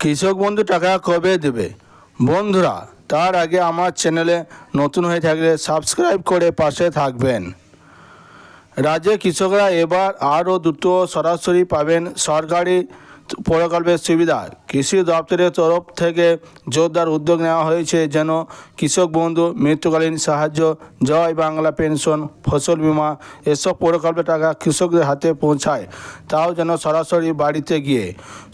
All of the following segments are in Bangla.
কৃষক বন্ধু টাকা কবে দেবে? বন্ধুরা, তার আগে আমার চ্যানেলে নতুন হয়ে থাকলে সাবস্ক্রাইব করে পাশে থাকবেন। রাজ্যে কৃষকরা এবার আরও দ্রুত সরাসরি পাবেন সরকারি প্রকল্পের সুবিধা। কৃষি দপ্তরের তরফ থেকে জোরদার উদ্যোগ নেওয়া হয়েছে যেন কৃষক বন্ধু, মৃত্যুকালীন সাহায্য, জয় বাংলা পেনশন, ফসল বীমা এসব প্রকল্পের টাকা কৃষকদের হাতে পৌঁছায়, তাও যেন সরাসরি বাড়িতে গিয়ে।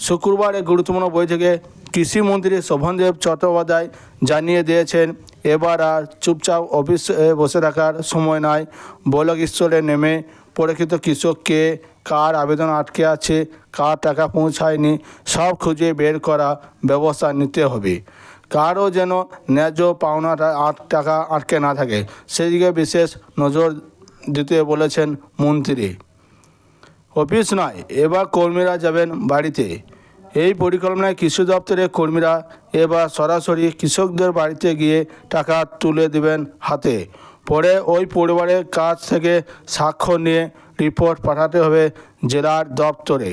শুক্রবার এক গুরুত্বপূর্ণ বৈঠকে কৃষিমন্ত্রী শোভনদেব চট্টোপাধ্যায় জানিয়ে দিয়েছেন, এবার আর চুপচাপ অফিসে বসে থাকার সময় নয়। ব্লক স্তরে নেমে প্রকৃত কৃষককে কার আবেদন আটকে আছে, কার টাকা পৌঁছায়নি, সব খুঁজে বের করা ব্যবস্থা নিতে হবে। কারও যেন ন্যায্য পাওনা টাকা আটকে না থাকে, সেদিকে বিশেষ নজর দিতে বলেছেন মন্ত্রী। অফিস নয়, এবার কর্মীরা যাবেন বাড়িতে। এই পরিকল্পনায় কৃষি দপ্তরের কর্মীরা এবার সরাসরি কৃষকদের বাড়িতে গিয়ে টাকা তুলে দেবেন হাতে। পরে ওই পরিবারের কাছ থেকে স্বাক্ষর নিয়ে রিপোর্ট পাঠাতে হবে জেলার দপ্তরে।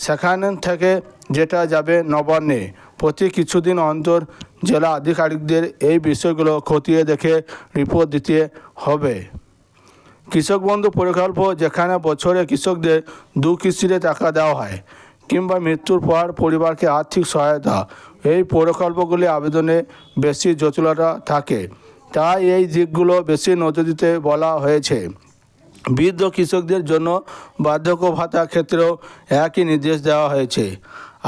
সেখান থেকে যেটা যাবে নবান্নে। প্রতি কিছুদিন অন্তর জেলা আধিকারিকদের এই বিষয়গুলো খতিয়ে দেখে রিপোর্ট দিতে হবে। কৃষক বন্ধু প্রকল্প, যেখানে বছরে কৃষকদের 2 কিস্তিতে টাকা দেওয়া হয় কিংবা মৃত্যুর পর পরিবারকে আর্থিক সহায়তা, এই প্রকল্পগুলি আবেদনে বেশি জটিলতা থাকে, তাই এই দিকগুলো বেশি নজর দিতে বলা হয়েছে। বৃদ্ধ কৃষকদের জন্য বার্ধক্য ভাতা ক্ষেত্রেও একই নির্দেশ দেওয়া হয়েছে।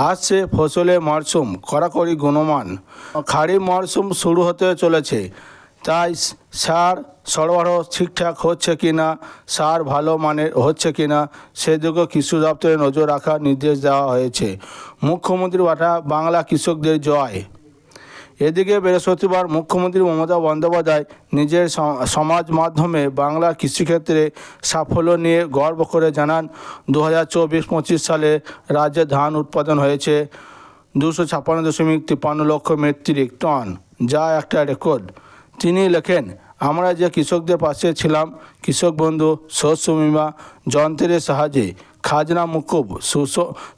আসছে ফসলের মরশুম, কড়াকড়ি গুণমান। খারিফ মরশুম শুরু হতে চলেছে, তাই সার সরবরাহ ঠিকঠাক হচ্ছে কি না, সার ভালো মানের হচ্ছে কি না, সেদিকেও কৃষি দপ্তরে নজর রাখার নির্দেশ দেওয়া হয়েছে। মুখ্যমন্ত্রী বাংলা কৃষকদের জয়। এদিকে বৃহস্পতিবার মুখ্যমন্ত্রী মমতা বন্দ্যোপাধ্যায় নিজের সমাজ মাধ্যমে বাংলার কৃষিক্ষেত্রে সাফল্য নিয়ে গর্ব করে জানান, 2024-25 সালে রাজ্যে ধান উৎপাদন হয়েছে 256.53 লক্ষ মেট্রিক টন, যা একটা রেকর্ড। তিনি লেখেন, আমরা যে কৃষকদের পাশে ছিলাম, কৃষক বন্ধু, শস্য বীমা, যন্ত্রের সাহায্যে, খাজনা মুকুব,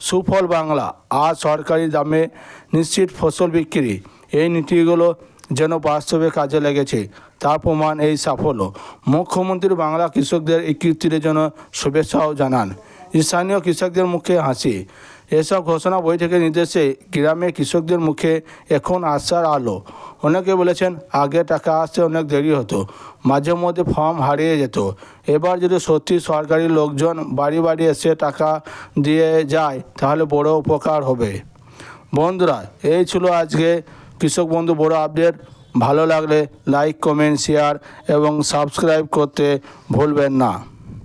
সুফল বাংলা আর সরকারি দামে নিশ্চিত ফসল বিক্রি, এই নীতিগুলো যেন বাস্তবে কাজে লেগেছে, তার প্রমাণ এই সাফল্য। মুখ্যমন্ত্রী বাংলা কৃষকদের এই কীর্তির জন্য শুভেচ্ছাও জানান। স্থানীয় কৃষকদের মুখে হাসি। এসব ঘোষণা বৈঠকের নির্দেশে গ্রামে কৃষকদের মুখে এখন আশার আলো। অনেকে বলেছেন, আগে টাকা আসতে অনেক দেরি হতো, মাঝে মধ্যে ফর্ম হারিয়ে যেত। এবার যদি সত্যি সরকারি লোকজন বাড়ি বাড়ি এসে টাকা দিয়ে যায়, তাহলে বড় উপকার হবে। বন্ধুরা, এই ছিল আজকে কৃষক বন্ধু বড় আপডেট। ভালো লাগলে লাইক, কমেন্ট, শেয়ার এবং সাবস্ক্রাইব করতে ভুলবেন না।